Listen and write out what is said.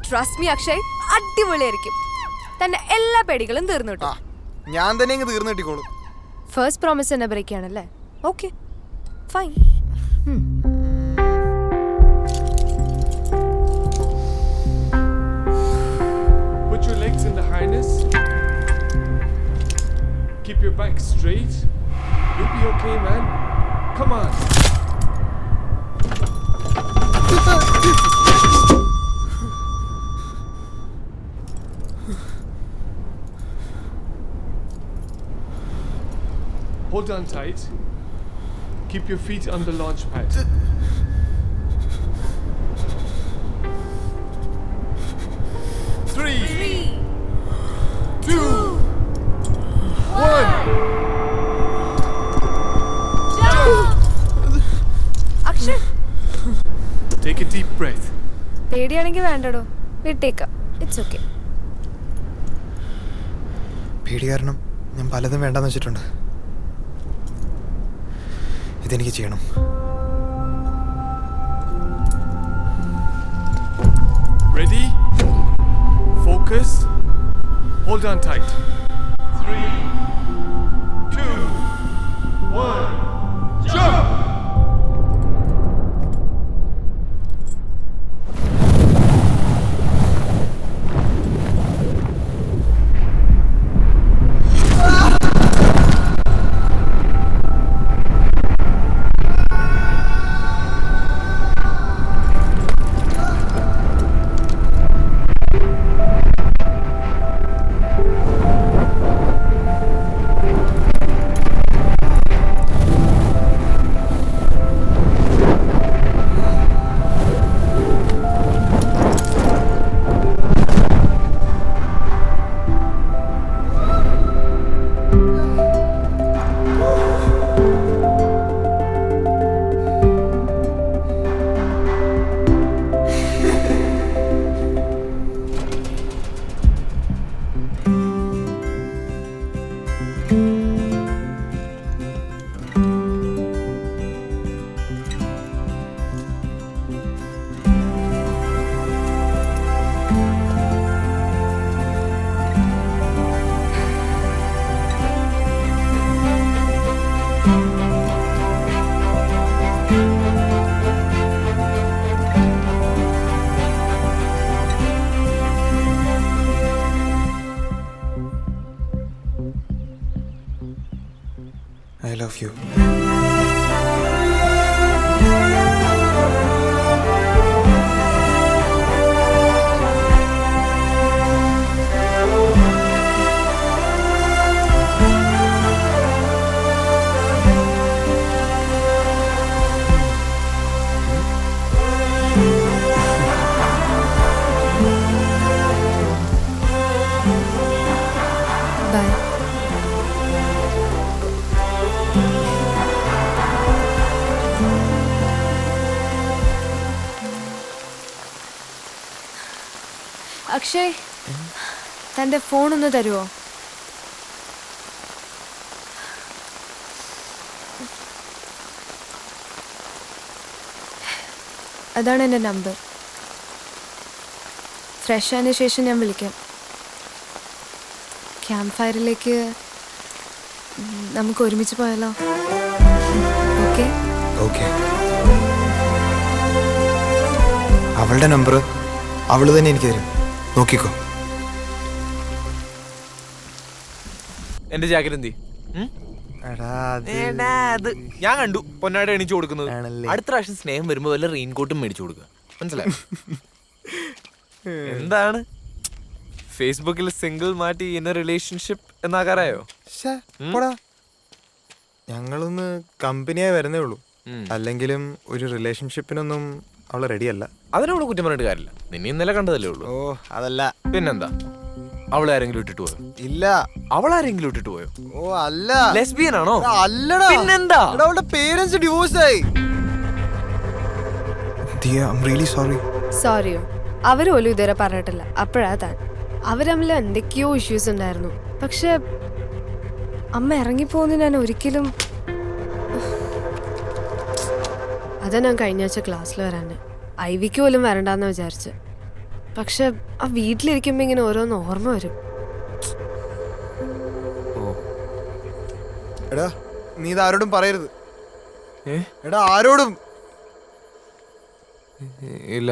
Trust me Akshay, അടിപൊളിയായിരിക്കും. തന്റെ എല്ലാ പേടികളും തീർന്നു കിട്ടും. ഞാൻ തന്നെ തീർന്നു കിട്ടിക്കോളും. ഫസ്റ്റ് പ്രോമിസ് തന്നെ ബ്രേക്ക് ചെയ്യണല്ലേ? Okay fine. Put your legs in the harness. Keep your back straight. You'll be okay, man. Come on. Hold on tight. Keep your feet on the launch pad. Three, 2, 1. Akshay, Take a deep breath. പേടിയാണെങ്കിൽ വേണ്ടടോ, വിട്ടേക്കാം. It's okay. പേടി കാരണം ഞാൻ പലതും വേണ്ടെന്ന് വെച്ചിട്ടുണ്ട്. ഇതെനിക്ക് ചെയ്യണം. Ready? Focus. Hold on tight. 3, 2, 1. Jump! I love you. Bye. Akshay, തന്റെ ഫോൺ ഒന്ന് തരുമോ? അതാണ് എൻ്റെ നമ്പർ. ഫ്രഷ് ആയതിനു ശേഷം ഞാൻ വിളിക്കാം. ക്യാമ്പ് ഫയറിലേക്ക് നമുക്ക് ഒരുമിച്ച് പോയാലോ? ഓക്കെ? ഓക്കെ. അവളുടെ നമ്പർ അവള് തന്നെ എനിക്ക് തരും. നോക്കിക്കോ. എന്റെ ജാക്കറ്റ് എന്തി? ഞാൻ കണ്ടു പൊന്നാടെ എണിച്ചു കൊടുക്കുന്നത്. അടുത്ത പ്രാവശ്യം സ്നേഹം വരുമ്പോ വല്ല റെയിൻകോട്ടും മേടിച്ചു കൊടുക്കുക. മനസ്സിലായി? എന്താണ് ഫേസ്ബുക്കിൽ സിംഗിൾ മാറ്റി ഇന്ന റിലേഷൻഷിപ്പ് എന്നാകാറായോ? ഞങ്ങളൊന്ന് കമ്പനിയായി വരുന്നേ ഉള്ളൂ. അല്ലെങ്കിലും ഒരു റിലേഷൻഷിപ്പിനൊന്നും അവള് റെഡിയല്ല. അതിനവള് കുറ്റം പറഞ്ഞിട്ട് കാര്യമില്ല. നിന്നെ ഇന്നലെ കണ്ടതല്ലേ ഉള്ളൂ. ഓ അതല്ല. പിന്നെന്താ? അവളെ ആരെങ്കിലും ഇട്ടിട്ട് പോയോ? ഇല്ല. അവളാരെങ്കിലും ഇട്ടിട്ട് പോയോ? ഓ അല്ല. ലെസ്ബിയൻ ആണോ? അല്ലടാ. പിന്നെന്താ? അവളുടെ പേരൻസ് ഡിവോഴ്സ് ആയി. സോറിയോ? അവർ പോലും ഇതുവരെ പറഞ്ഞിട്ടില്ല. അപ്പോഴാ താൻ. അവർ തമ്മിൽ എന്തൊക്കെയോ ഇഷ്യൂസ് ഉണ്ടായിരുന്നു. പക്ഷെ അമ്മ ഇറങ്ങിപ്പോന്ന് ഞാൻ ഒരിക്കലും. അതാ ഞാൻ കഴിഞ്ഞ ആഴ്ച ക്ലാസ്സിൽ വരാൻ ഐവിക്ക് പോലും വരണ്ടെന്ന് വിചാരിച്ച്. പക്ഷെ ആ വീട്ടിലിരിക്കുമ്പോ ഇങ്ങനെ ഓരോന്ന് ഓർമ്മ വരും. എടാ നീ ഇത് ആരോടും പറയരുത്. ഏ? എടാ ആരോടും ഇല്ല.